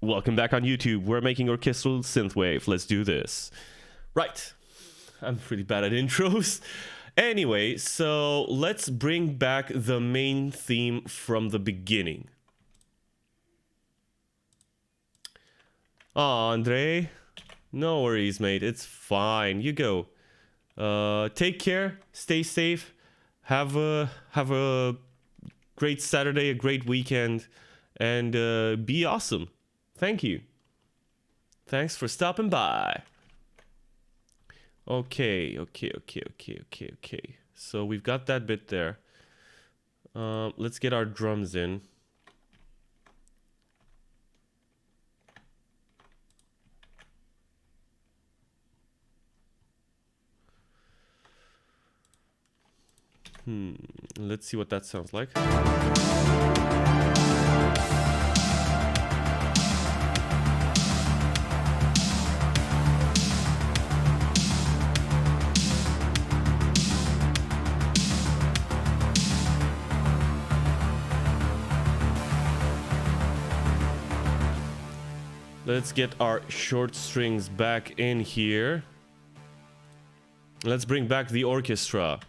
Welcome back on YouTube. We're making Orchestral Synthwave. Let's do this. Right. I'm pretty bad at intros. Anyway, so let's bring back the main theme from the beginning. Oh, Andre. No worries, mate. It's fine. You go. Take care. Stay safe. Have a great Saturday, a great weekend, and be awesome. Thank you. Thanks for stopping by. Okay. So we've got that bit there. Let's get our drums in. Let's see what that sounds like. Let's get our short strings back in here. Let's bring back the orchestra.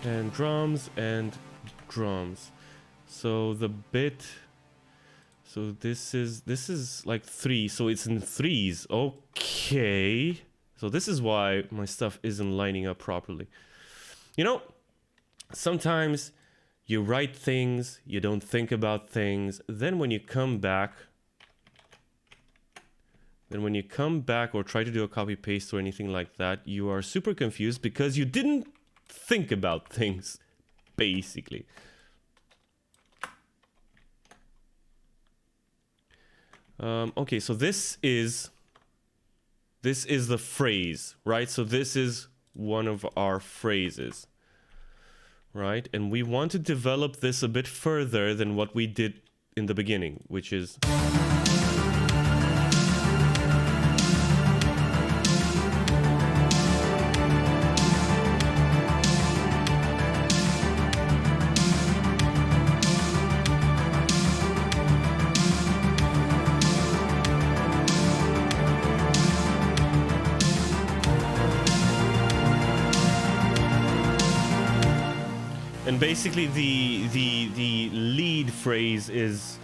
And drums and drums. So the bit, so this is like 3, so it's in 3s. Okay, so this is why my stuff isn't lining up properly. You know, sometimes you write things, you don't think about things, then when you come back or try to do a copy paste or anything like that, you are super confused because you didn't think about things, basically. Okay, so this is the phrase, right? So this is one of our phrases, right? And we want to develop this a bit further than what we did in the beginning, which is... And basically the lead phrase is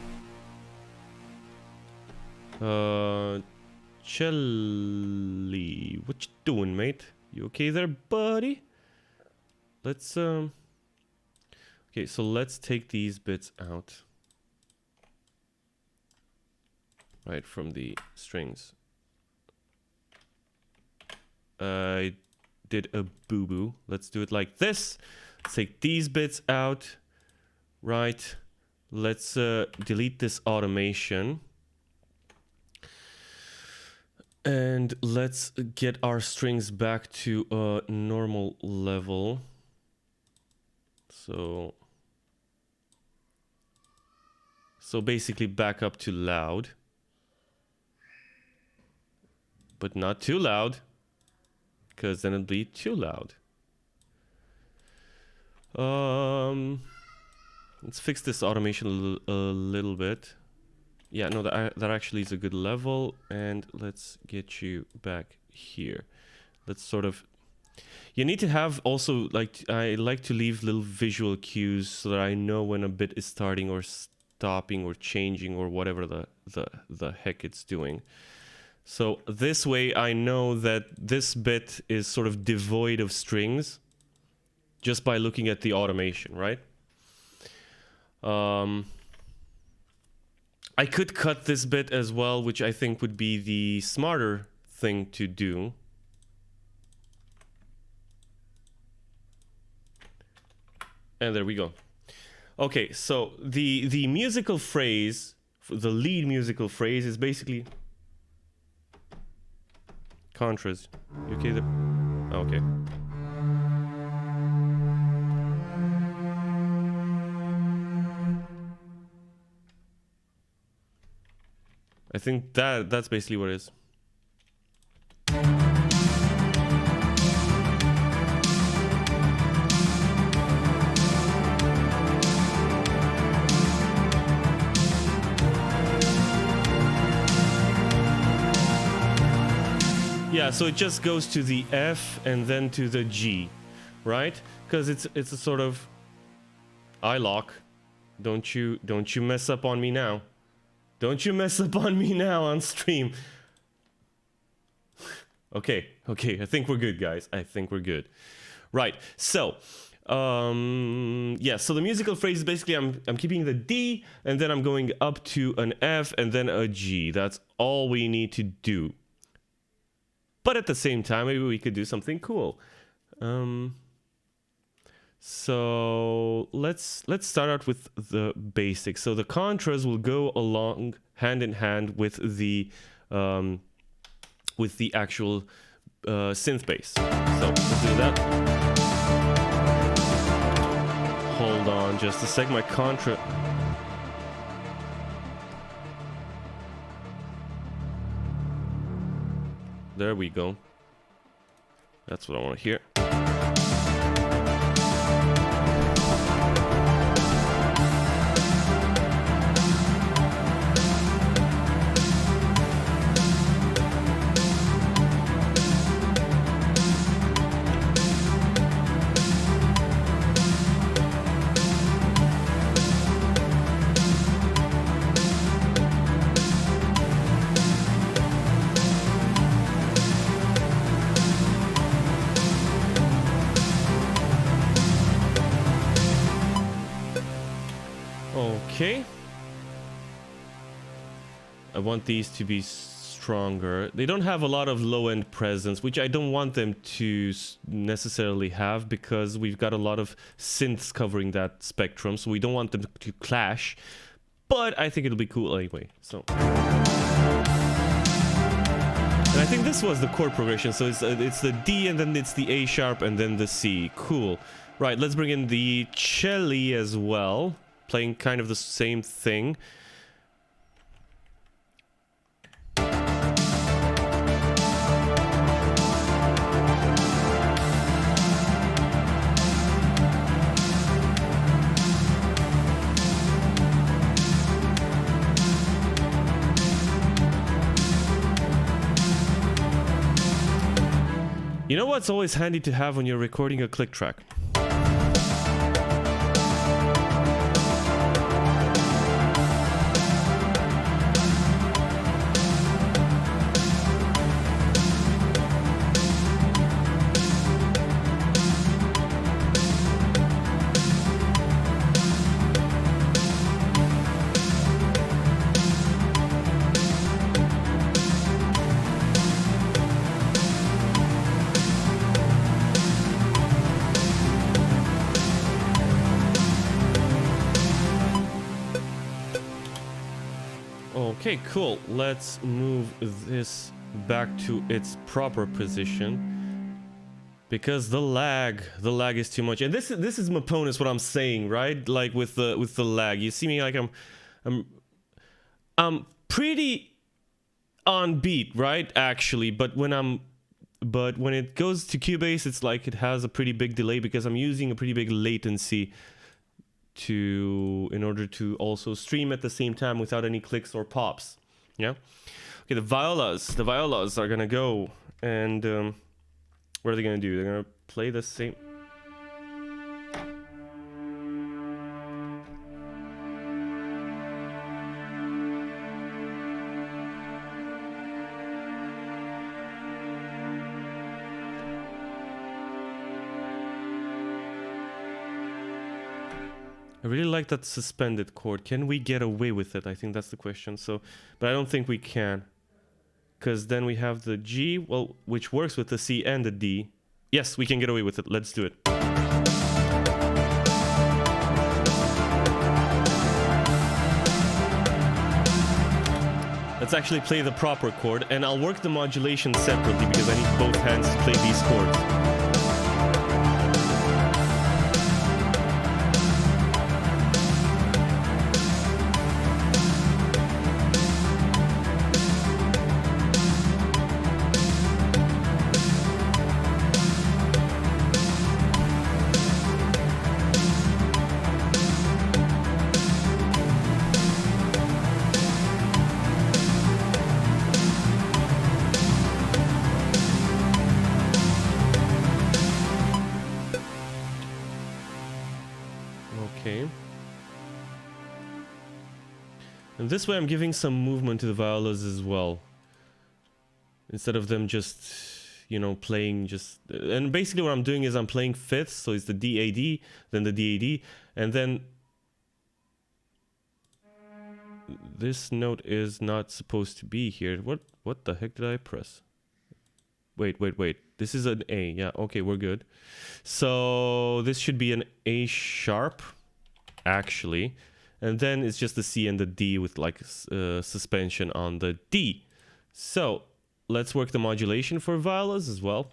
Chelly, what you doing, mate? You okay there, buddy? Let's okay, so let's take these bits out. Right, from the strings. I did a boo-boo. Let's do it like this. Let's take these bits out. Right. Let's delete this automation. And let's get our strings back to a normal level. So basically back up to loud. But not too loud, because then it'll be too loud. Let's fix this automation a little bit. Yeah, no, that actually is a good level. And let's get you back here. Let's sort of... You need to have also, like, I like to leave little visual cues so that I know when a bit is starting or stopping or changing or whatever the heck it's doing. So this way I know that this bit is sort of devoid of strings just by looking at the automation, right? I could cut this bit as well, which I think would be the smarter thing to do. And there we go. Okay, so the musical phrase, the lead musical phrase is basically contras. You okay? Okay. I think that's basically what it is. Yeah, so it just goes to the F and then to the G, right? Because it's a sort of I lock. Don't you mess up on me now. Don't you mess up on me now on stream. Okay, I think we're good, guys. I think we're good. Right, so yeah, so the musical phrase is basically I'm keeping the D and then I'm going up to an F and then a G. That's all we need to do. But at the same time, maybe we could do something cool. So let's start out with the basics. So the contras will go along hand in hand with the actual synth bass. So let's do that. Hold on just a sec. My contra. There we go. That's what I want to hear. Okay. I want these to be stronger. They don't have a lot of low-end presence, which I don't want them to necessarily have because we've got a lot of synths covering that spectrum, so we don't want them to clash. But I think it'll be cool anyway. So, and I think this was the chord progression. So it's the D and then it's the A sharp and then the C. Cool. Right. Let's bring in the cello as well. Playing kind of the same thing. You know what's always handy to have when you're recording a click track? Okay, cool. Let's move this back to its proper position because the lag is too much. And this is Maponis what I'm saying, right? Like with the lag. You see me like I'm pretty on beat, right? Actually, but when it goes to Cubase, it's like it has a pretty big delay because I'm using a pretty big latency in order to also stream at the same time without any clicks or pops. Yeah. Okay, the violas are gonna go and what are they gonna do? They're gonna play the same. I really like that suspended chord. Can we get away with it? I think that's the question. So, but I don't think we can. Because then we have the G, well, which works with the C and the D. Yes, we can get away with it. Let's do it. Let's actually play the proper chord, and I'll work the modulation separately because I need both hands to play these chords. And this way I'm giving some movement to the violas as well. Instead of them just, you know, playing just... And basically what I'm doing is I'm playing fifths, so it's the D-A-D, then the D-A-D, and then... This note is not supposed to be here. What the heck did I press? Wait. This is an A. Yeah, okay, we're good. So this should be an A sharp, actually. And then it's just the C and the D with like suspension on the D. So let's work the modulation for violas as well.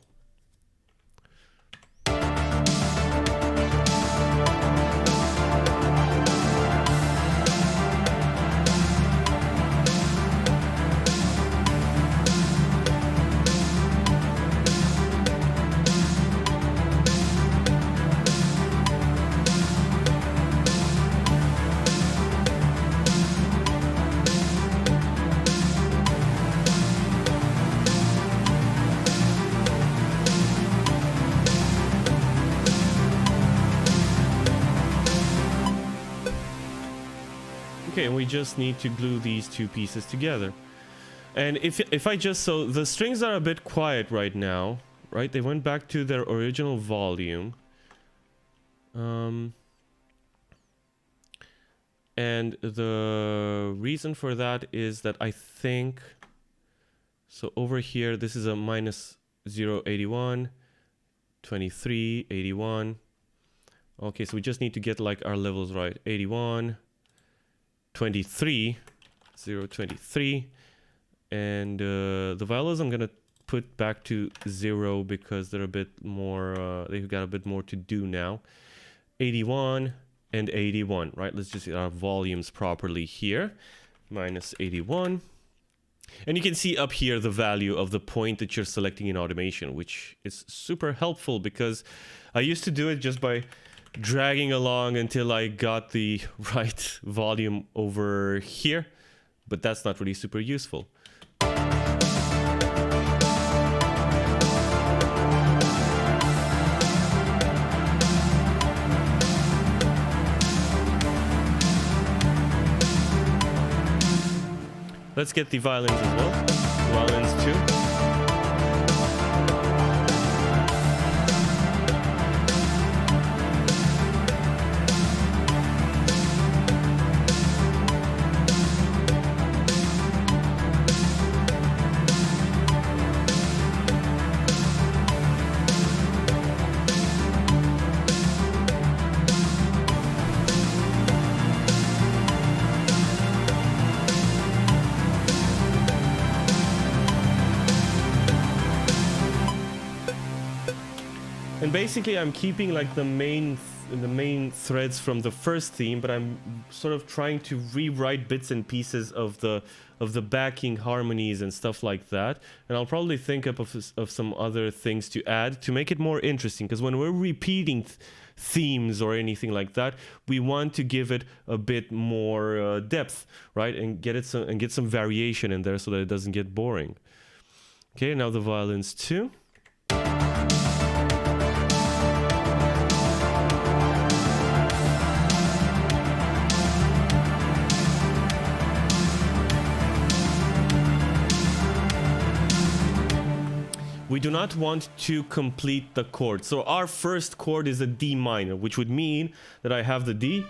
Okay, and we just need to glue these two pieces together. And if I just... So the strings are a bit quiet right now, right? They went back to their original volume. And the reason for that is that I think... So over here, this is a minus 0.81, 23, 81. Okay, so we just need to get like our levels right. 81... 23, 0.23, and the violas I'm gonna put back to 0 because they're a bit more, they've got a bit more to do now. 81 and 81, right? Let's just get our volumes properly here. Minus 81. And you can see up here the value of the point that you're selecting in automation, which is super helpful because I used to do it just by dragging along until I got the right volume over here, but that's not really super useful. Let's get the violins as well. Violins too. And basically I'm keeping like the main threads from the first theme, but I'm sort of trying to rewrite bits and pieces of the backing harmonies and stuff like that. And I'll probably think up of some other things to add to make it more interesting, because when we're repeating themes or anything like that, we want to give it a bit more depth, right? And get some variation in there so that it doesn't get boring. Okay, now the violins too. We do not want to complete the chord. So our first chord is a D minor, which would mean that I have the D,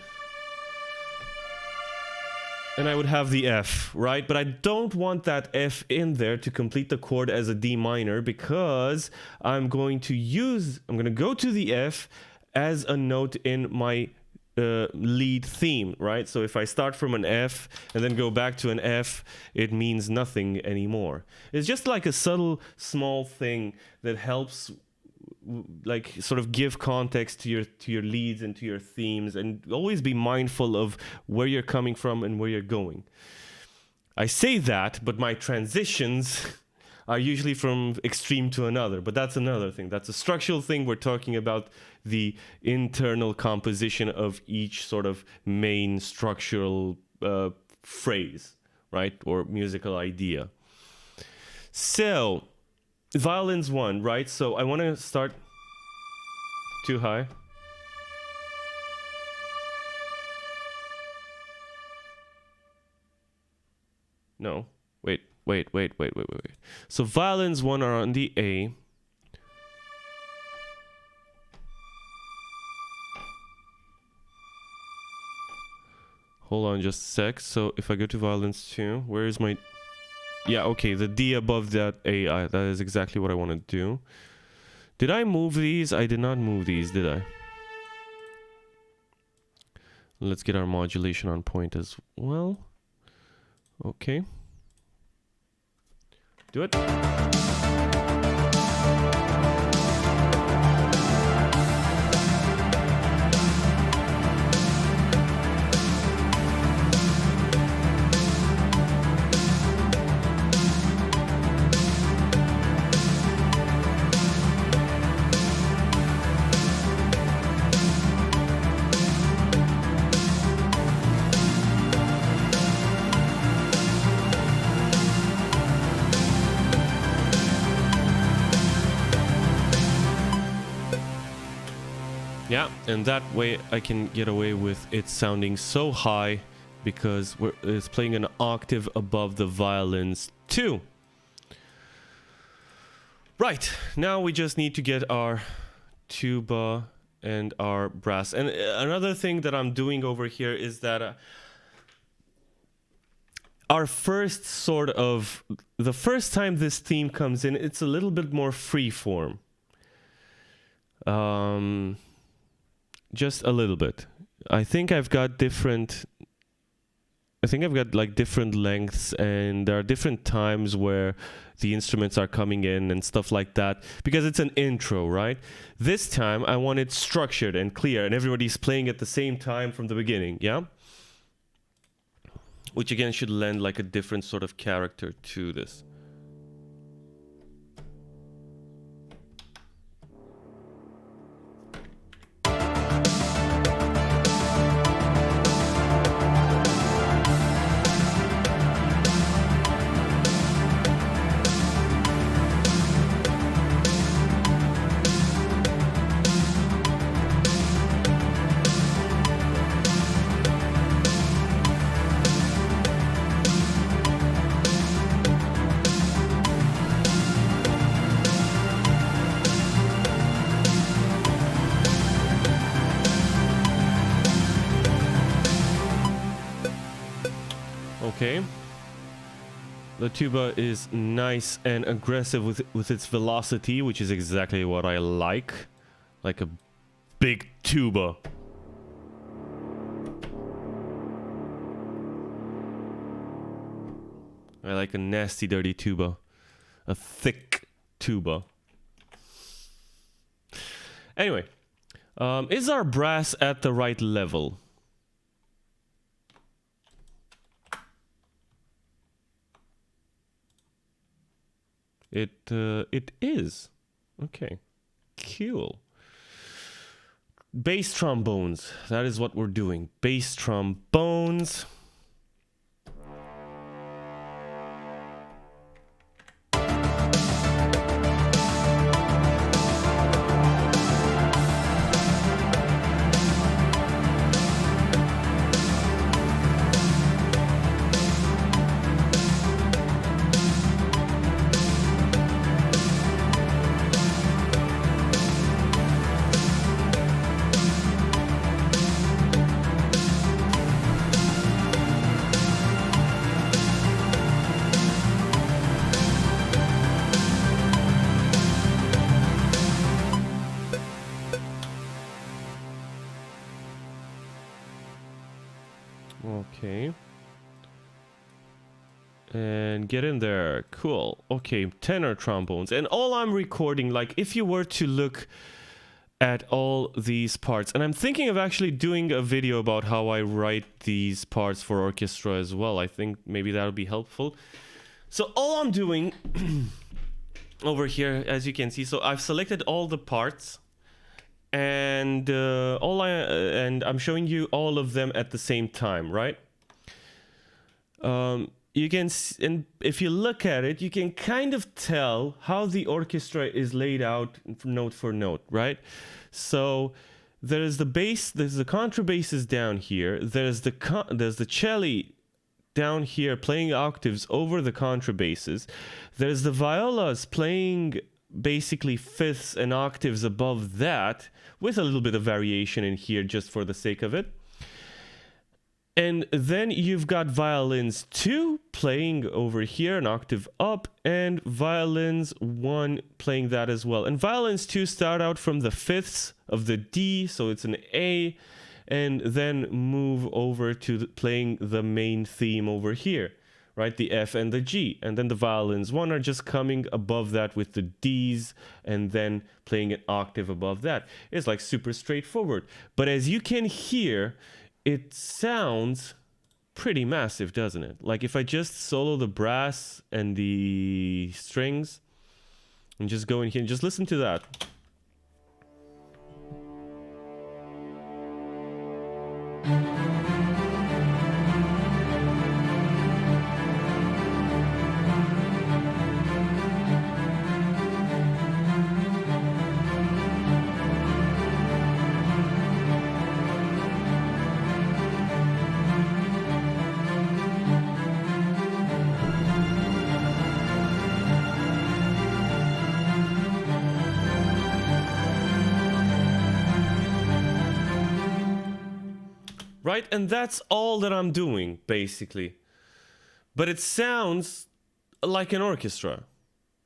and I would have the F, right? But I don't want that F in there to complete the chord as a D minor, because I'm going to go to the F as a note in my lead theme, right? So if I start from an F and then go back to an F, it means nothing anymore. It's just like a subtle, small thing that helps like sort of give context to your leads and to your themes, and always be mindful of where you're coming from and where you're going. I say that, but my transitions are usually from extreme to another, but that's another thing. That's a structural thing. We're talking about the internal composition of each sort of main structural phrase, right? Or musical idea. So, violins 1, right? So I want to start too high. No, wait. So violins 1 are on the A. Hold on just a sec. So if I go to violins 2, where is my... Yeah, okay, the D above that A, that is exactly what I want to do. Did I move these? I did not move these, did I? Let's get our modulation on point as well. Okay. Do it. Yeah, and that way I can get away with it sounding so high because it's playing an octave above the violins too. Right, now we just need to get our tuba and our brass. And another thing that I'm doing over here is that our first sort of, the first time this theme comes in, it's a little bit more free form. Just a little bit. I think I've got like different lengths, and there are different times where the instruments are coming in and stuff like that, because it's an intro, right? This time I want it structured and clear, and everybody's playing at the same time from the beginning, yeah? Which again should lend like a different sort of character to this. Okay. The tuba is nice and aggressive with its velocity, which is exactly what I like. Like a big tuba. I like a nasty, dirty tuba. A thick tuba. Anyway, is our brass at the right level? It is. Okay. Cool. Bass trombones. That is what we're doing. Bass trombones. And get in there. Cool. Okay, tenor trombones. And all I'm recording, like if you were to look at all these parts, and I'm thinking of actually doing a video about how I write these parts for orchestra as well. I think maybe that'll be helpful. So all I'm doing over here, as you can see, so I've selected all the parts, and I'm showing you all of them at the same time, right? You can, and if you look at it, you can kind of tell how the orchestra is laid out note for note, right? So there's the bass, there's the contrabasses down here, there's the cello down here playing octaves over the contrabasses, there's the violas playing basically fifths and octaves above that, with a little bit of variation in here just for the sake of it. And then you've got violins 2 playing over here an octave up, and violins 1 playing that as well. And violins 2 start out from the fifths of the D, so it's an A, and then move over to playing the main theme over here, right? The F and the G. And then the violins 1 are just coming above that with the Ds, and then playing an octave above that. It's like super straightforward. But as you can hear, it sounds pretty massive, doesn't it? Like if I just solo the brass and the strings and just go in here and just listen to that. Right? And that's all that I'm doing, basically. But it sounds like an orchestra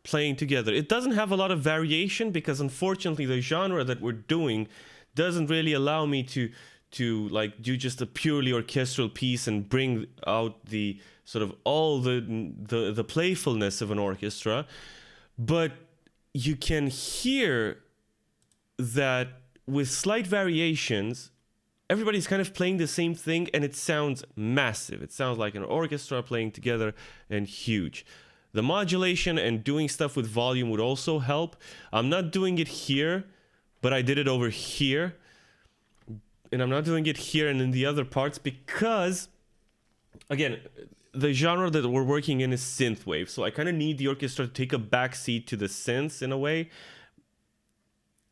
playing together. It doesn't have a lot of variation because, unfortunately, the genre that we're doing doesn't really allow me to like do just a purely orchestral piece and bring out the sort of all the playfulness of an orchestra. But you can hear that with slight variations, everybody's kind of playing the same thing, and it sounds massive. It sounds like an orchestra playing together and huge. The modulation and doing stuff with volume would also help. I'm not doing it here, but I did it over here. And I'm not doing it here and in the other parts because, again, the genre that we're working in is synthwave. So I kind of need the orchestra to take a backseat to the synths in a way,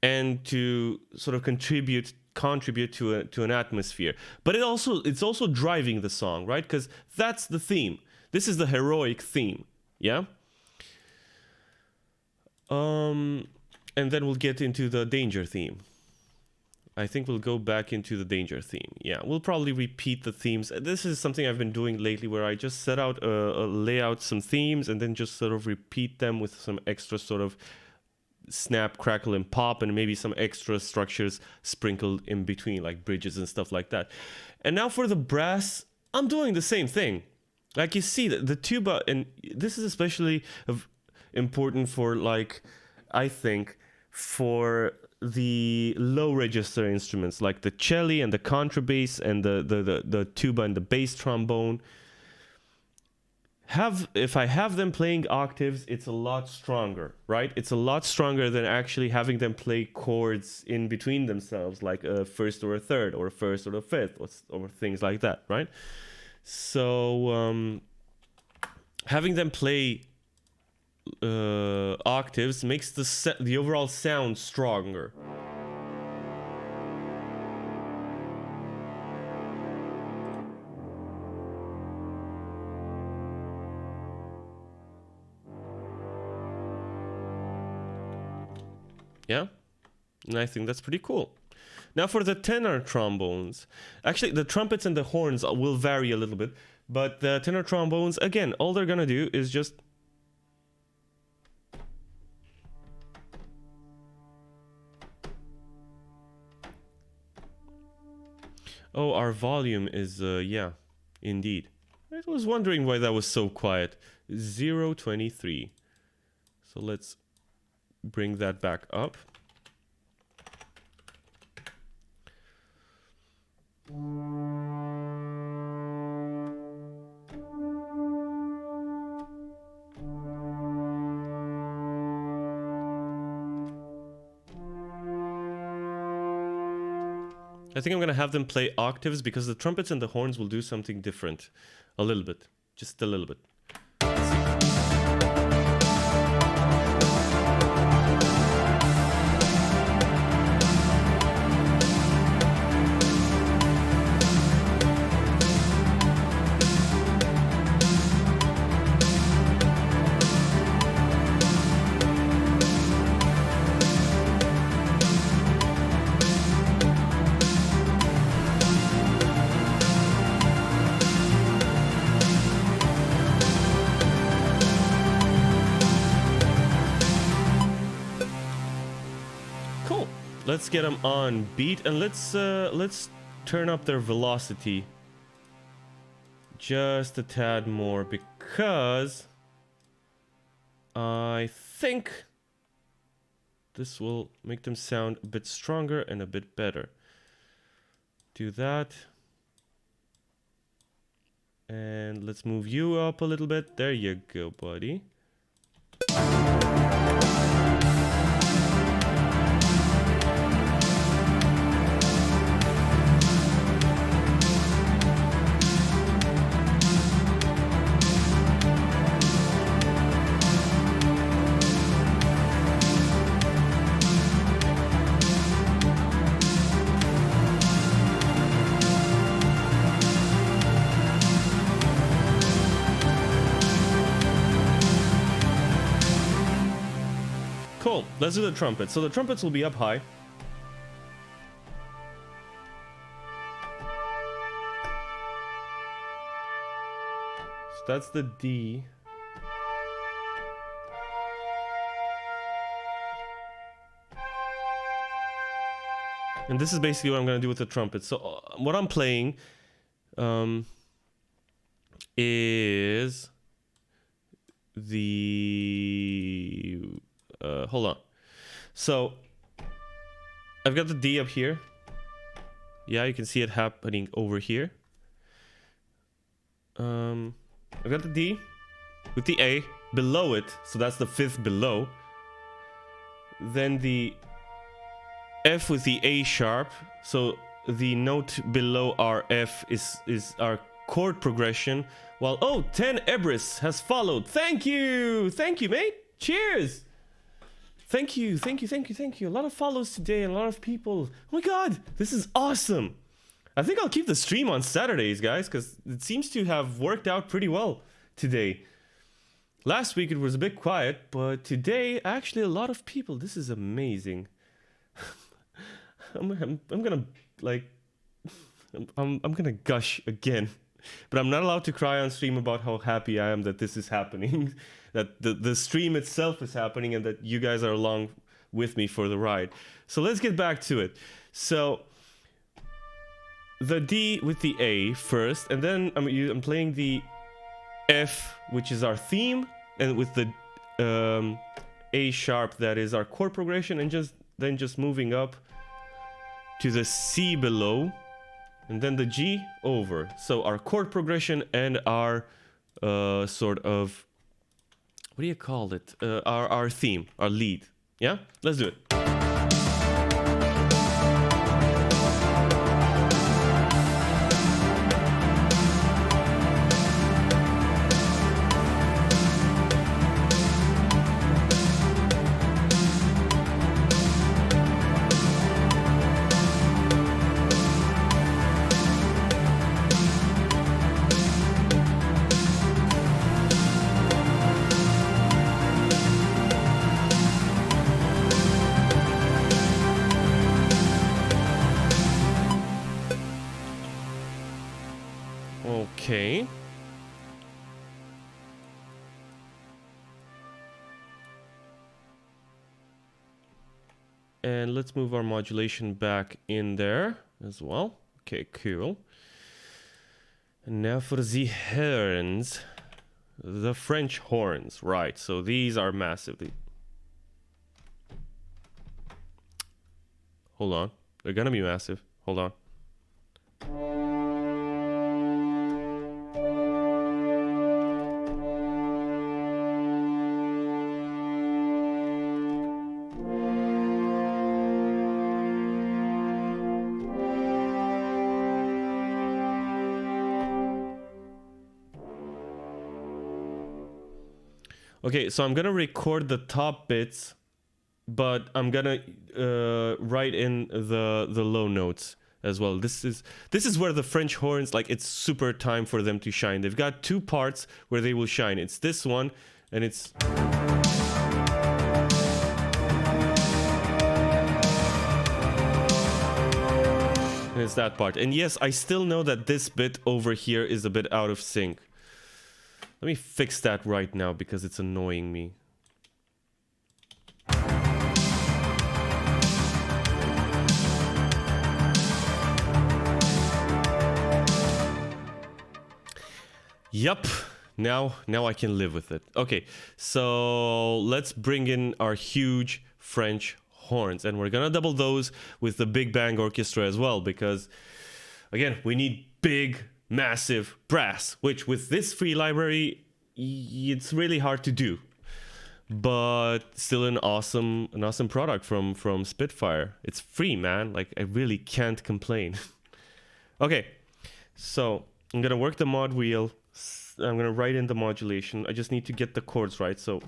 and to sort of contribute to an atmosphere. But it's also driving the song, right? Because that's the theme. This is the heroic theme, yeah? And then we'll get into the danger theme. I think we'll go back into the danger theme. Yeah, we'll probably repeat the themes. This is something I've been doing lately, where I just set out lay out some themes and then just sort of repeat them with some extra sort of snap, crackle, and pop, and maybe some extra structures sprinkled in between, like bridges and stuff like that. And now for the brass, I'm doing the same thing. Like you see, the tuba, and this is especially important for, like, I think, for the low register instruments, like the cello and the contrabass and the tuba and the bass trombone. If I have them playing octaves, it's a lot stronger, right? It's a lot stronger than actually having them play chords in between themselves, like a first or a third, or a first or a fifth, or things like that, right? So having them play octaves makes the overall sound stronger. Yeah, and I think that's pretty cool. Now for the tenor trombones, actually the trumpets and the horns will vary a little bit, but the tenor trombones, again, all they're gonna do is just our volume is yeah, indeed. I was wondering why that was so quiet. 023. So let's bring that back up. I think I'm gonna have them play octaves because the trumpets and the horns will do something different. A little bit. Just a little bit. Let's get them on beat, and let's turn up their velocity just a tad more, because I think this will make them sound a bit stronger and a bit better. Do that. And let's move you up a little bit. There you go, buddy. Cool. Let's do the trumpets. So the trumpets will be up high. So that's the D. And this is basically what I'm going to do with the trumpets. So what I'm playing is the... hold on. So I've got the D up here. Yeah, you can see it happening over here. I've got the D with the A below it, so that's the fifth below. Then the F with the A sharp, so the note below our F is our chord progression. While 10 Ebris has followed. Thank you, mate. Cheers. Thank you. A lot of follows today and a lot of people. Oh my god, this is awesome. I think I'll keep the stream on Saturdays, guys, because it seems to have worked out pretty well today. Last week it was a bit quiet, but today actually a lot of people. This is amazing. I'm gonna I'm gonna gush again, but I'm not allowed to cry on stream about how happy I am that this is happening. That the stream itself is happening and that you guys are along with me for the ride. So let's get back to it. So the D with the A first, and then I'm playing the F, which is our theme, and with the A sharp, that is our chord progression, and then just moving up to the C below, and then the G over. So our chord progression and our sort of, what do you call it? Our theme, our lead. Yeah? Let's do it. Okay. And let's move our modulation back in there as well. Okay, cool. And now for the horns. The French horns, right? So these are massively. Hold on, they're gonna be massive. Hold on. Okay, so I'm gonna record the top bits, but I'm gonna write in the low notes as well. This is where the French horns, like, it's super time for them to shine. They've got two parts where they will shine. It's this one, and it's that part. And yes, I still know that this bit over here is a bit out of sync. Let me fix that right now because it's annoying me. Yup. Now I can live with it. Okay, so let's bring in our huge French horns, and we're gonna double those with the Big Bang Orchestra as well, because again, we need big, massive brass, which with this free library, it's really hard to do, but still an awesome product from Spitfire. It's free, man. Like, I really can't complain. Okay, so I'm gonna work the mod wheel. I'm gonna write in the modulation. I just need to get the chords right. So,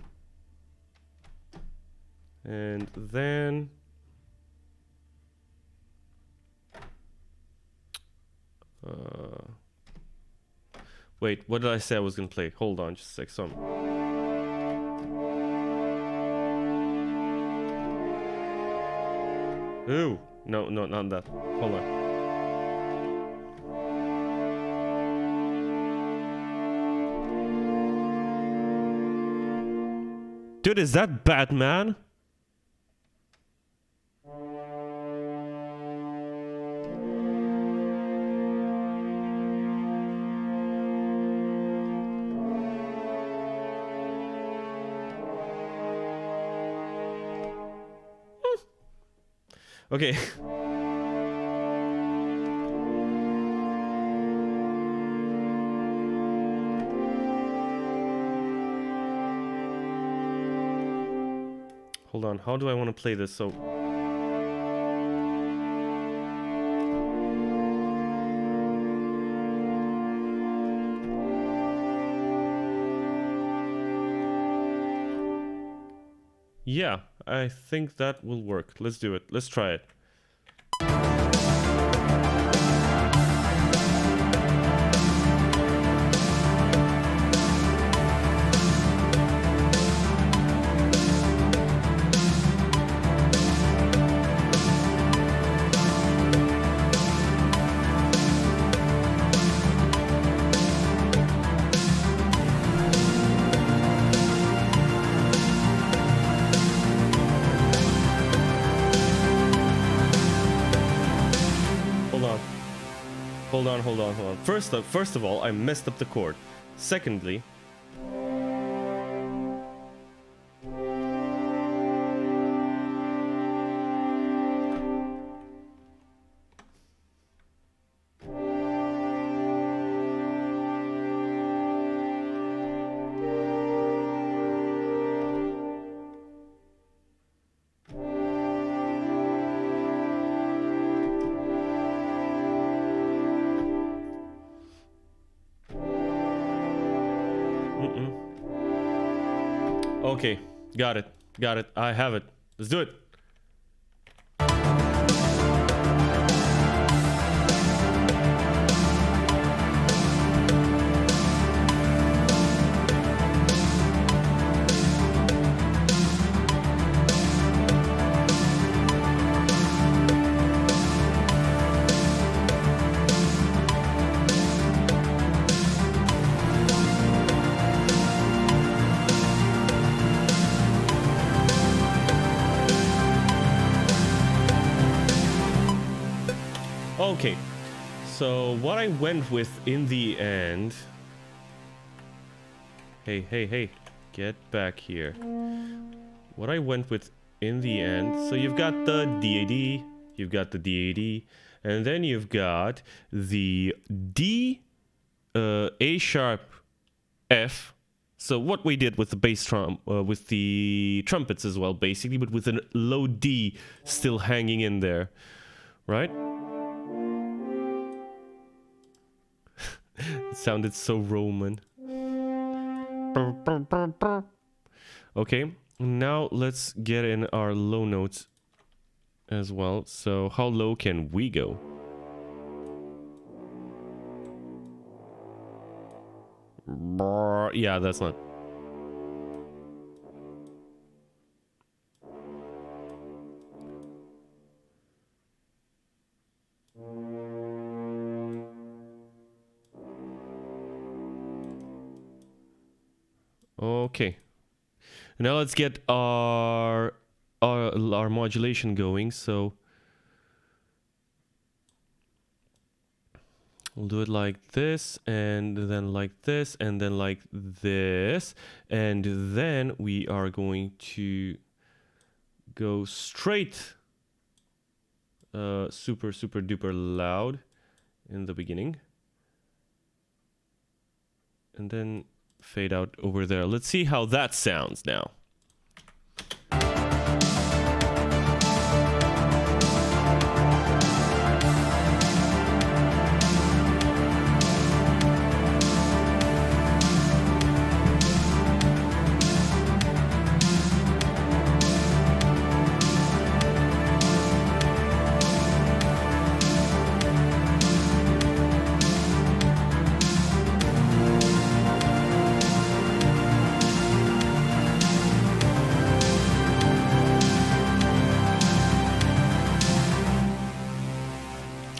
and then wait, what did I say I was gonna play? Hold on, just a sec. Some. Ooh, no, not that. Hold on. Dude, is that Batman? Okay. Hold on, how do I want to play this? So yeah, I think that will work. Let's do it. Let's try it. Hold on. First of all, I messed up the chord. Secondly, okay, got it. I have it. Let's do it. Okay, so what I went with in the end Hey, get back here. What I went with in the end, so you've got the DAD, you've got the DAD, and then you've got the D, A sharp, F. So what we did with the bass drum, with the trumpets as well, basically, but with a low D still hanging in there, right? It sounded so Roman. Okay, now let's get in our low notes as well. So how low can we go? Yeah, that's not. Okay. Now let's get our modulation going. So we'll do it like this, and then like this, and then like this, and then we are going to go straight super duper loud in the beginning, and then fade out over there. Let's see how that sounds now.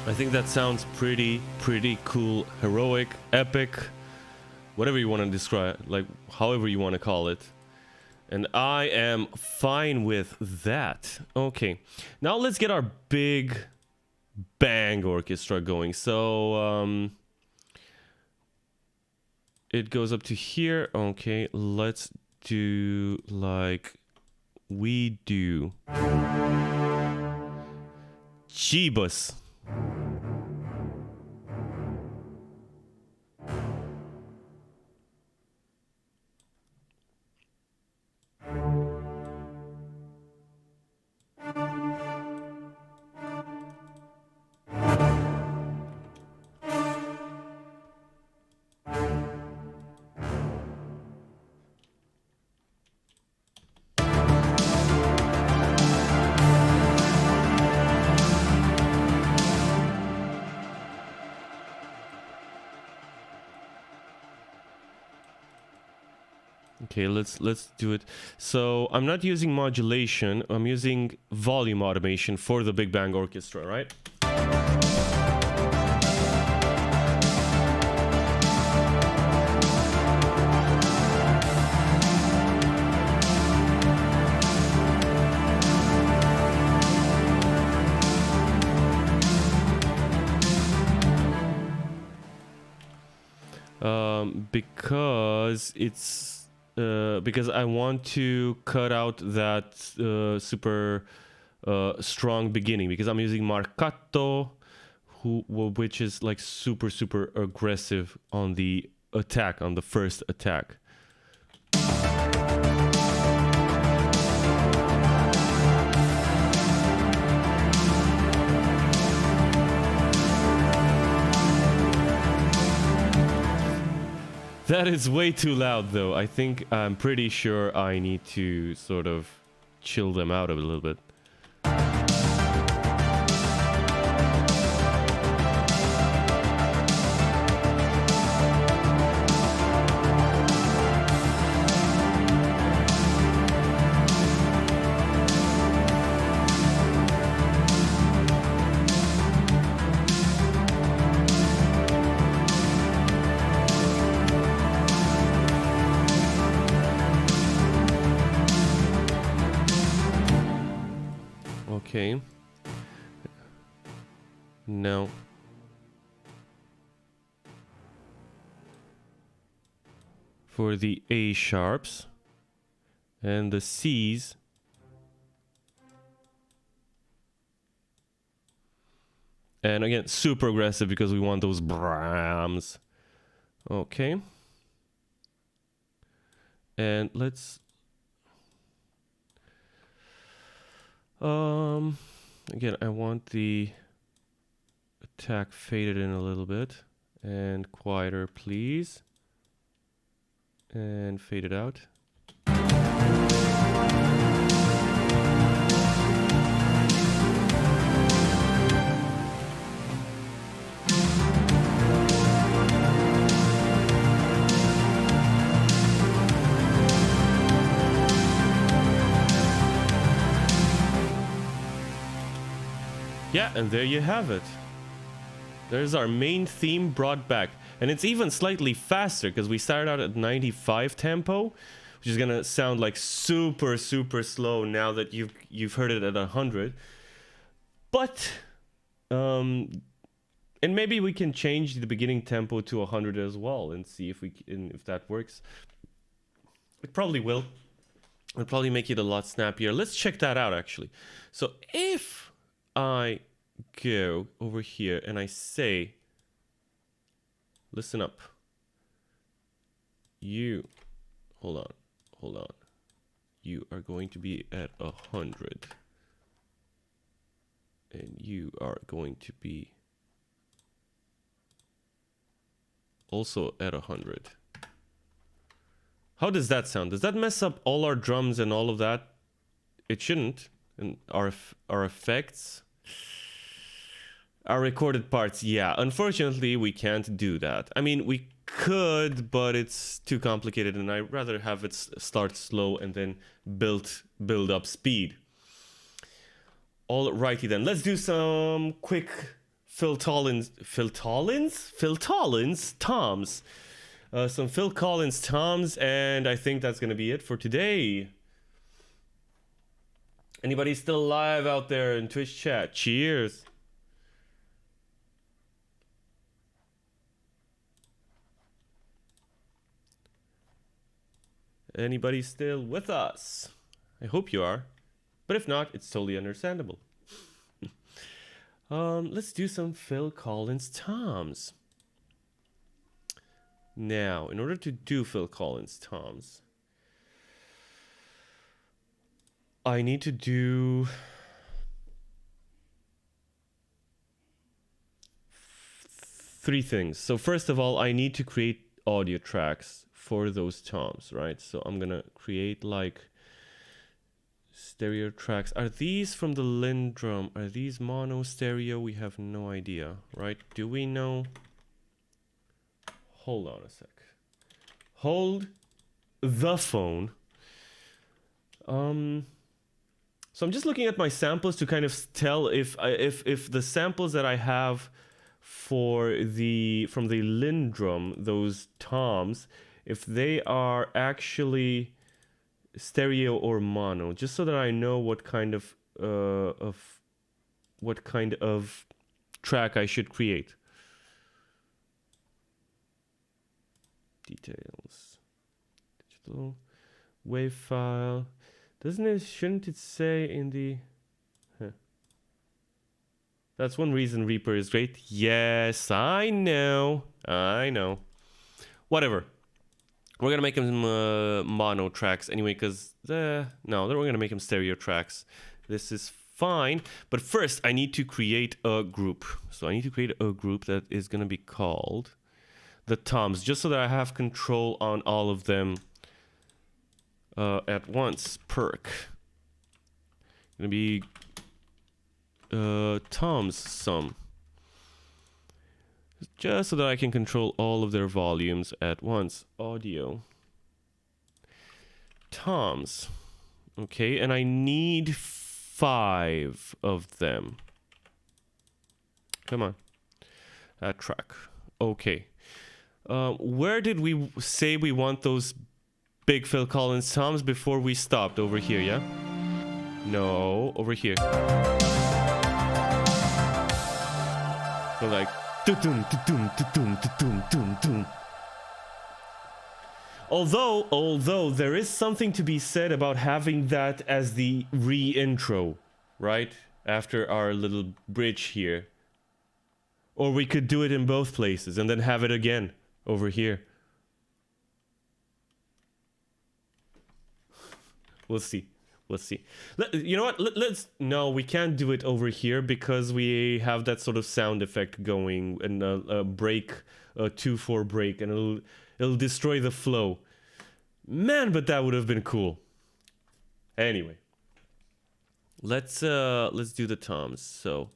I think that sounds pretty cool, heroic, epic, whatever you want to describe, like however you want to call it. And I am fine with that. Okay, now let's get our big bang orchestra going. So it goes up to here. Okay, let's do like we do. Jeebus. Okay, let's do it. So I'm not using modulation. I'm using volume automation for the Big Bang Orchestra, right? Because it's because I want to cut out that super strong beginning, because I'm using marcato, which is like super aggressive on the attack, on the first attack. That is way too loud, though. I'm pretty sure I need to sort of chill them out a little bit. Okay. No. for the A sharps. And the C's. And again, super aggressive because we want those brams. Okay. And let's... Again, I want the attack faded in a little bit. And quieter, please. And fade it out. Yeah, and there you have it. There's our main theme brought back. And it's even slightly faster because we started out at 95 tempo, which is gonna sound like super, super slow now that you've heard it at 100. But, and maybe we can change the beginning tempo to 100 as well and see if that works. It probably will. It'll probably make it a lot snappier. Let's check that out actually. So if I go over here and I say, listen up, hold on, you are going to be at 100 and you are going to be also at 100. How does that sound? Does that mess up all our drums and all of that? It shouldn't. And our effects, our recorded parts, yeah. Unfortunately, we can't do that. I mean, we could, but it's too complicated, and I'd rather have it start slow and then build up speed. Alrighty then, let's do some quick Phil Collins toms. Some Phil Collins toms, and I think that's gonna be it for today. Anybody still live out there in Twitch chat? Cheers. Anybody still with us? I hope you are. But if not, it's totally understandable. Let's do some Phil Collins toms. Now, in order to do Phil Collins toms, I need to do three things. So first of all, I need to create audio tracks for those toms, right? So I'm gonna create like stereo tracks. Are these from the Lindrum? Are these mono stereo? We have no idea, right? Do we know? Hold on a sec. Hold the phone. So I'm just looking at my samples to kind of tell if the samples that I have from the Lindrum, those toms, if they are actually stereo or mono, just so that I know what kind of track I should create. Details. Digital wave file. Shouldn't it say in the... Huh. That's one reason Reaper is great. Yes, I know. Whatever. We're gonna make them mono tracks anyway, because... no, we're gonna make them stereo tracks. This is fine. But first, I need to create a group. So I need to create a group that is gonna be called the toms, just so that I have control on all of them at once. Perk. Gonna be toms sum. Just so that I can control all of their volumes at once. Audio. Toms. Okay, and I need 5 of them. Come on. That track. Okay. Where did we say we want those big Phil Collins toms before we stopped? Over here, yeah? No, over here. We're like... Although there is something to be said about having that as the re-intro, right? After our little bridge here. Or we could do it in both places and then have it again over here. We'll see. We'll see. You know what? Let's... No, we can't do it over here because we have that sort of sound effect going and a break, a 2/4 break, and it'll destroy the flow. Man, but that would have been cool. Anyway, let's do the toms. So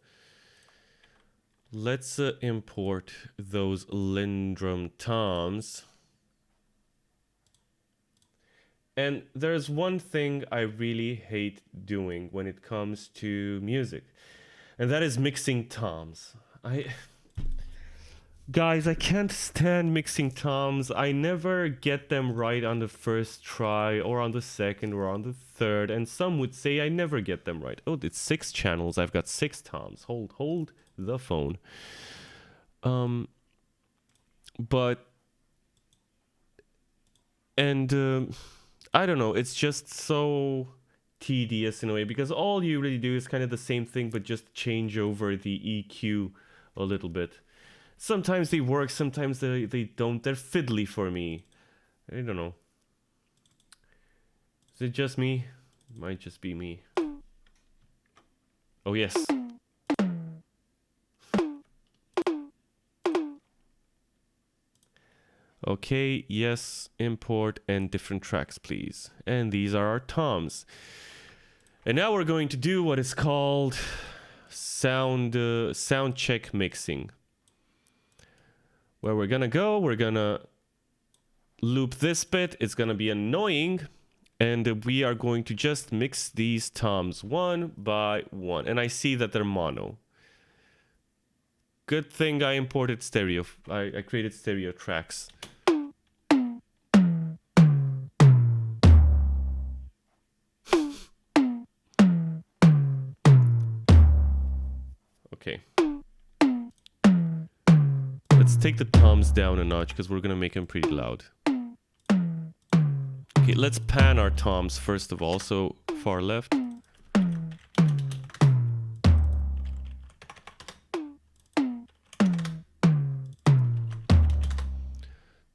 let's import those Lindrum toms. And there's one thing I really hate doing when it comes to music, and that is mixing toms. Guys, I can't stand mixing toms. I never get them right on the first try, or on the second, or on the third, and some would say I never get them right. Oh, it's 6 channels. I've got 6 toms. Hold the phone. I don't know, it's just so tedious in a way, because all you really do is kind of the same thing, but just change over the EQ a little bit. Sometimes they work, sometimes they don't. They're fiddly for me. I don't know. Is it just me? It might just be me. Oh, yes. Okay, yes, import and different tracks, please. And these are our toms. And now we're going to do what is called sound check mixing. Where we're gonna loop this bit. It's gonna be annoying, and we are going to just mix these toms one by one. And I see that they're mono. Good thing I imported stereo. I created stereo tracks. Okay. Let's take the toms down a notch because we're gonna make them pretty loud. Okay, let's pan our toms first of all. So far left.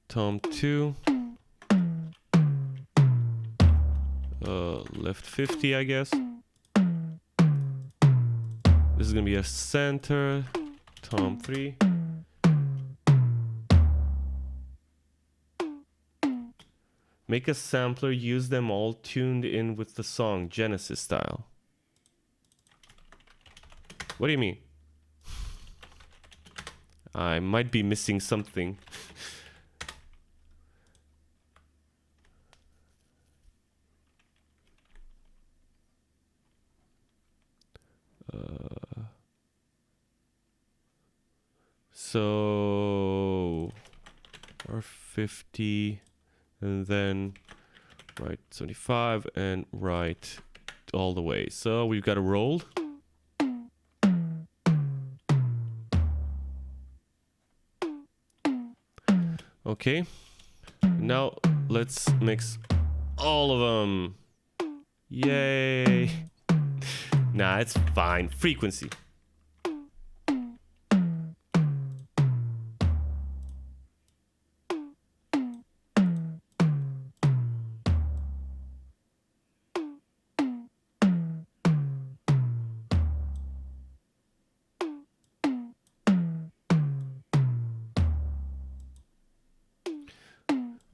Tom 2. Left 50, I guess. This is gonna be a center. Tom 3. Make a sampler, use them all tuned in with the song, Genesis style. What do you mean? I might be missing something. So, R50, and then right 75, and right all the way. So we've got a roll. Okay, now let's mix all of them. Yay! Nah, it's fine. Frequency.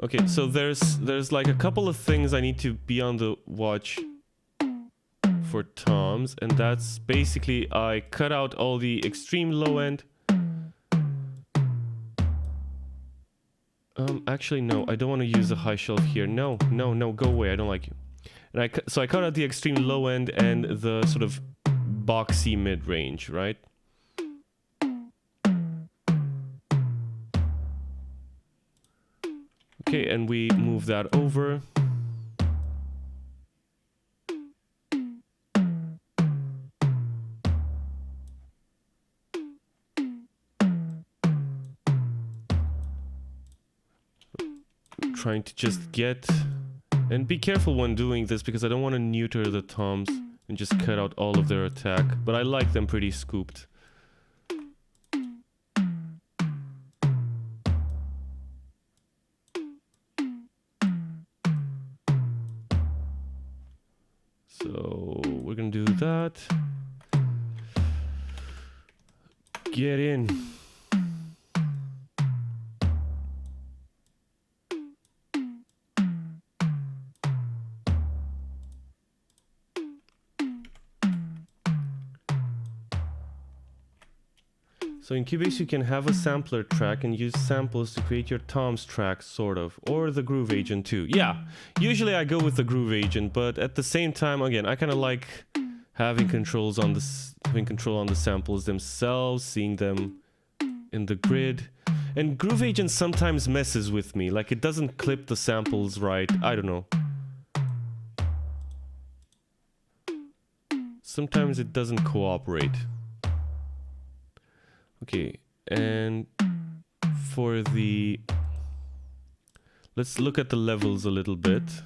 Okay, so there's like a couple of things I need to be on the watch for toms, and that's basically I cut out all the extreme low end. Actually no, I don't want to use a high shelf here. No, go away. I don't like you. And so I cut out the extreme low end and the sort of boxy mid range, right? Okay, and we move that over. trying to just get... And be careful when doing this, because I don't want to neuter the toms and just cut out all of their attack. But I like them pretty scooped. So we're gonna do that. Get in. So in Cubase you can have a sampler track and use samples to create your toms track, sort of, or the groove agent too. Yeah, usually I go with the groove agent, but at the same time, again, I kind of like having control on the samples themselves, seeing them in the grid. And groove agent sometimes messes with me, like it doesn't clip the samples right. I don't know. Sometimes it doesn't cooperate. Okay, and for the... Let's look at the levels a little bit.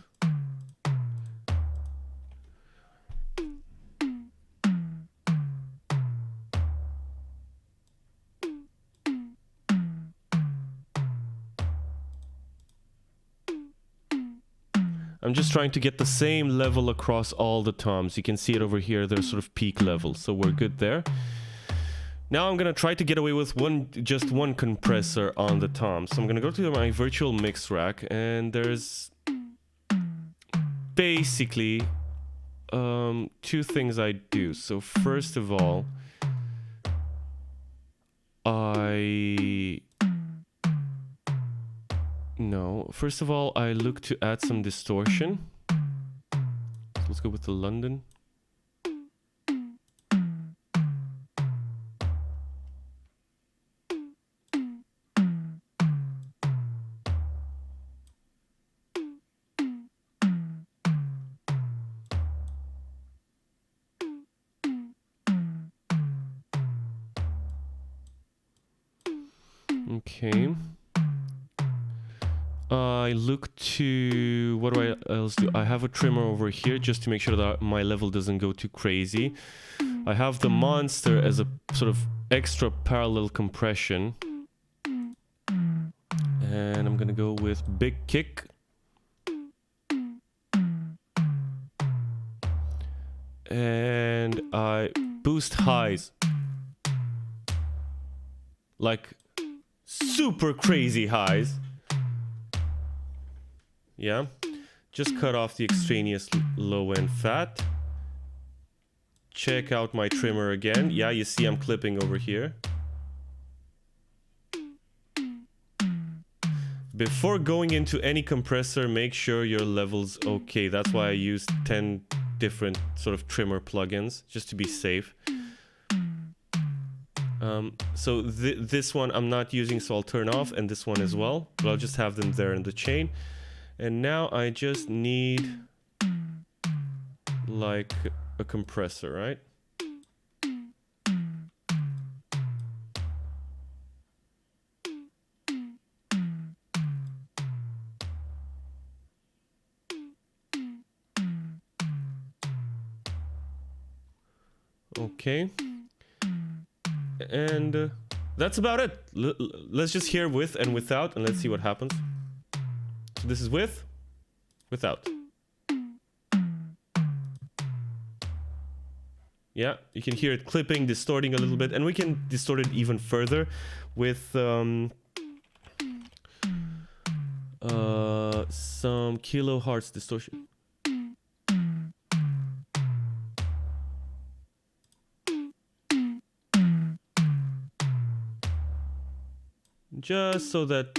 I'm just trying to get the same level across all the toms. You can see it over here, they're sort of peak levels, so we're good there. Now I'm gonna try to get away with just one compressor on the tom. So I'm gonna go to my virtual mix rack, and there's basically two things I do. So first of all, I look to add some distortion. So let's go with the London. Okay. I look to... What do I else do? I have a trimmer over here just to make sure that my level doesn't go too crazy. I have the monster as a sort of extra parallel compression. And I'm gonna go with big kick. And I boost highs. Like super crazy highs. Yeah. Just cut off the extraneous low end fat. Check out my trimmer again. Yeah, you see I'm clipping over here. Before going into any compressor, make sure your level's okay. That's why I used 10 different sort of trimmer plugins, just to be safe. So this one I'm not using, so I'll turn off, and this one as well. But I'll just have them there in the chain. And now I just need like a compressor, right? Okay. And that's about it. Let's just hear with and without, and let's see what happens. So this is with, without. Yeah, you can hear it clipping, distorting a little bit, and we can distort it even further with some kilohertz distortion. Just so that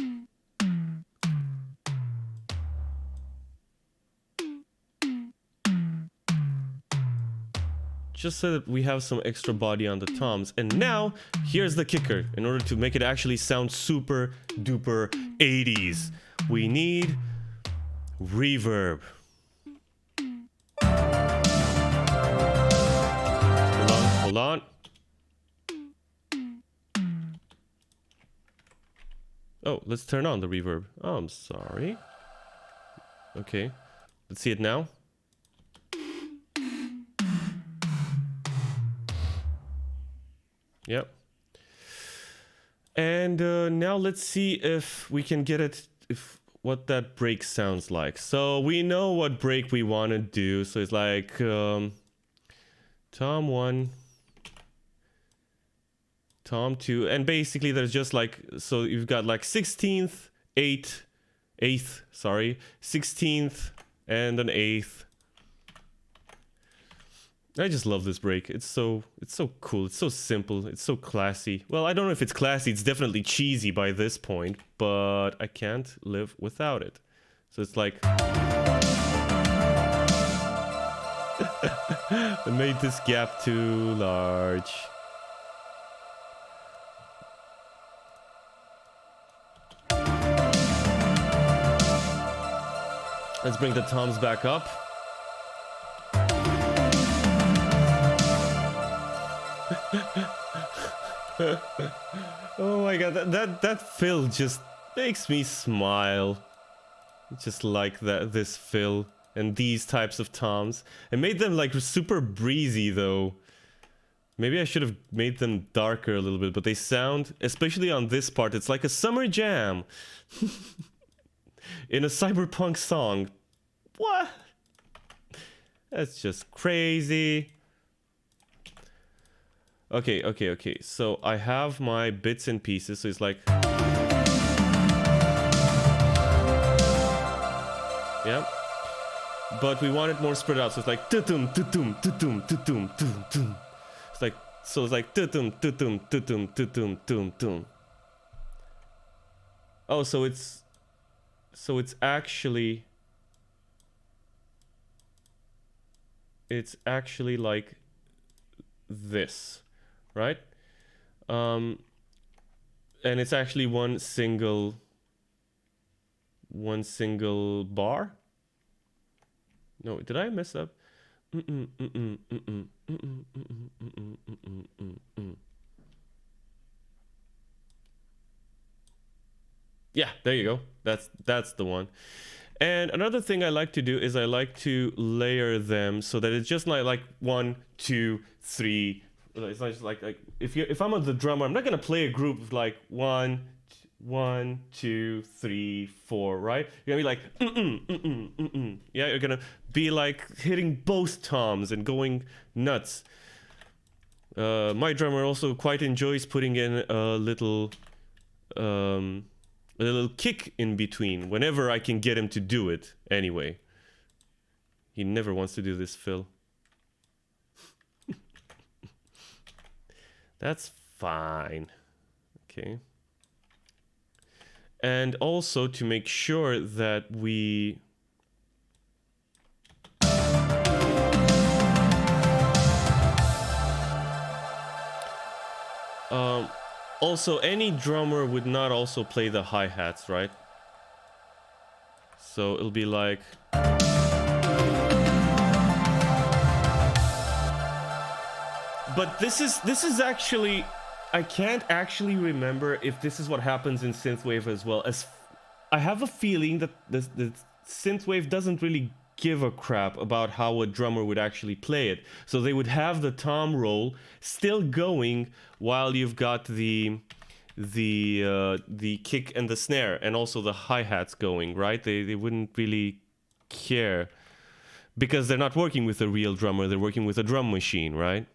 we have some extra body on the toms. And now, here's the kicker. In order to make it actually sound super duper 80s, we need reverb. Hold on. Oh, let's turn on the reverb. Oh, I'm sorry. Okay, let's see it now. Yep. And now let's see if we can get it, if what that break sounds like. So we know what break we want to do. So it's like tom 1, tom 2, and basically there's just like, so you've got like 16th, 8th, sorry, 16th, and an 8th. I just love this break. It's so cool. It's so simple. It's so classy. Well, I don't know if it's classy. It's definitely cheesy by this point, but I can't live without it. So it's like I made this gap too large. Let's bring the toms back up. Oh my god, that fill just makes me smile. Just like this fill and these types of toms. I made them like super breezy though. Maybe I should have made them darker a little bit, but they sound, especially on this part, it's like a summer jam in a cyberpunk song. What? That's just crazy. Okay. So I have my bits and pieces. So it's like, yeah. But we want it more spread out. So it's like, tutum, tutum, tutum, tutum, tutum, tutum. It's like, so it's like, tutum, tutum, tutum, tutum, tutum, tutum. Oh, so it's actually like this. Right? And it's actually one single bar. No, did I mess up? Yeah, there you go. That's the one. And another thing I like to do is I like to layer them so that it's just like 1, 2, 3. It's not just like if I'm the drummer, I'm not gonna play a group of like 1, 2, 3, 4, right? You're gonna be like yeah, you're gonna be like hitting both toms and going nuts. My drummer also quite enjoys putting in a little kick in between whenever I can get him to do it. Anyway, he never wants to do this fill. That's fine. Okay. And also to make sure that we also any drummer would not also play the hi-hats, right? So it'll be like but this is actually, I can't actually remember if this is what happens in synthwave as well. As I have a feeling that the synthwave doesn't really give a crap about how a drummer would actually play it. So they would have the tom roll still going while you've got the kick and the snare and also the hi-hats going, right? They wouldn't really care because they're not working with a real drummer, they're working with a drum machine, right?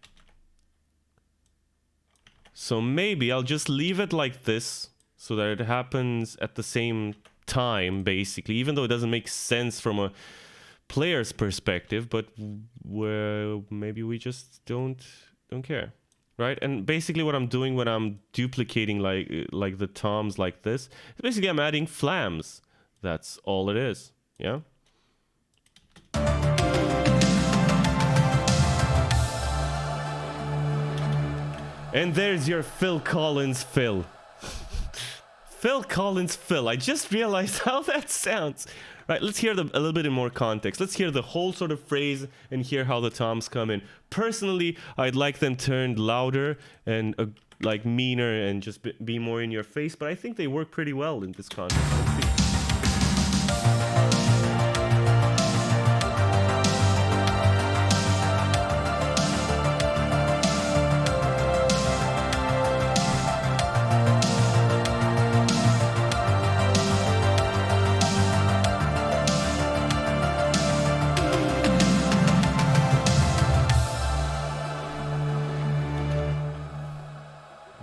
So maybe I'll just leave it like this so that it happens at the same time, basically, even though it doesn't make sense from a player's perspective, but where maybe we just don't care, right? And basically what I'm doing when I'm duplicating like the toms like this, basically I'm adding flams. That's all it is, yeah? And there's your Phil Collins fill. Phil Collins fill. I just realized how that sounds. Right, let's hear a little bit in more context. Let's hear the whole sort of phrase and hear how the toms come in. Personally, I'd like them turned louder and like meaner and just be more in your face, but I think they work pretty well in this context. Let's see.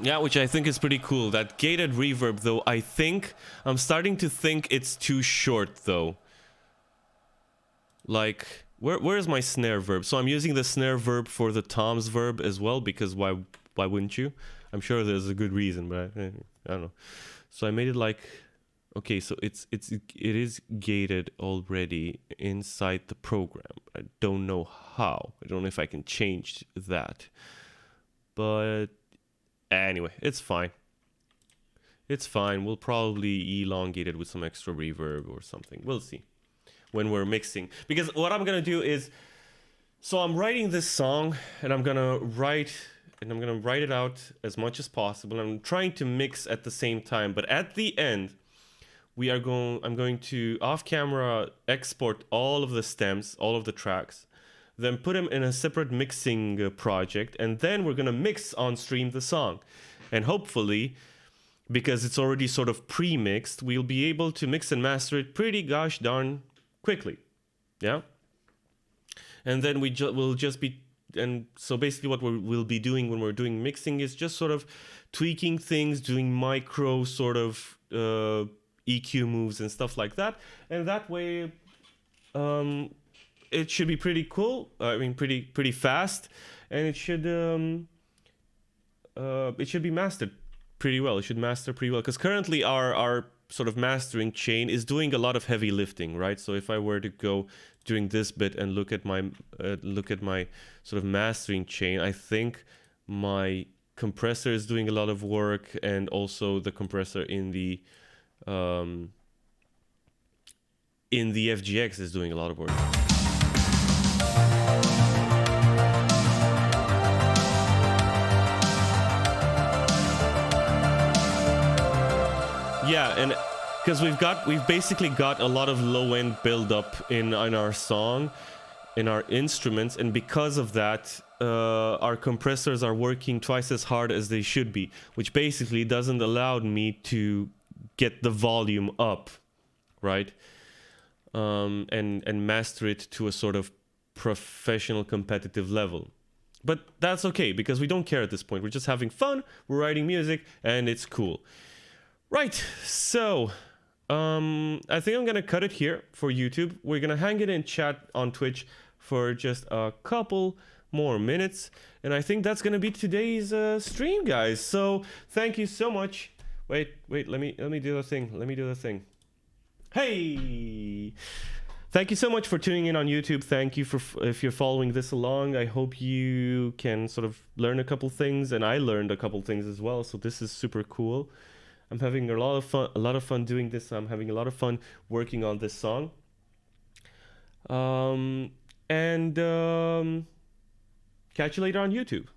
Yeah, which I think is pretty cool. That gated reverb, though, I'm starting to think it's too short, though. Like, where's my snare verb? So I'm using the snare verb for the toms verb as well, because why wouldn't you? I'm sure there's a good reason, but I don't know. So I made it like, okay, so it is gated already inside the program. I don't know how. I don't know if I can change that. But anyway, it's fine. It's fine. We'll probably elongate it with some extra reverb or something. We'll see when we're mixing. Because what I'm gonna do is, so I'm writing this song and I'm gonna write it out as much as possible. I'm trying to mix at the same time, but at the end, I'm going to off camera export all of the stems, all of the tracks, then put them in a separate mixing project, and then we're gonna mix on stream the song. And hopefully, because it's already sort of pre-mixed, we'll be able to mix and master it pretty gosh darn quickly. Yeah. And then we'll just be, and so basically what we'll be doing when we're doing mixing is just sort of tweaking things, doing micro sort of EQ moves and stuff like that. And that way, it should be pretty cool. I mean, pretty fast, and it should be mastered pretty well. It should master pretty well, because currently our sort of mastering chain is doing a lot of heavy lifting, right? So if I were to go during this bit and look at my sort of mastering chain, I think my compressor is doing a lot of work, and also the compressor in the FGX is doing a lot of work. Yeah, and because we've basically got a lot of low end buildup in our song, in our instruments, and because of that, our compressors are working twice as hard as they should be, which basically doesn't allow me to get the volume up, right? And master it to a sort of professional competitive level. But that's okay, because we don't care at this point. We're just having fun, we're writing music, and it's cool. Right, so I think I'm gonna cut it here for YouTube. We're gonna hang it in chat on Twitch for just a couple more minutes, and I think that's gonna be today's stream, guys. So thank you so much. Wait, let me do the thing. Hey, thank you so much for tuning in on YouTube. Thank you for if you're following this along. I hope you can sort of learn a couple things, and I learned a couple things as well. So this is super cool. I'm having a lot of fun doing this. I'm having a lot of fun working on this song. And catch you later on YouTube.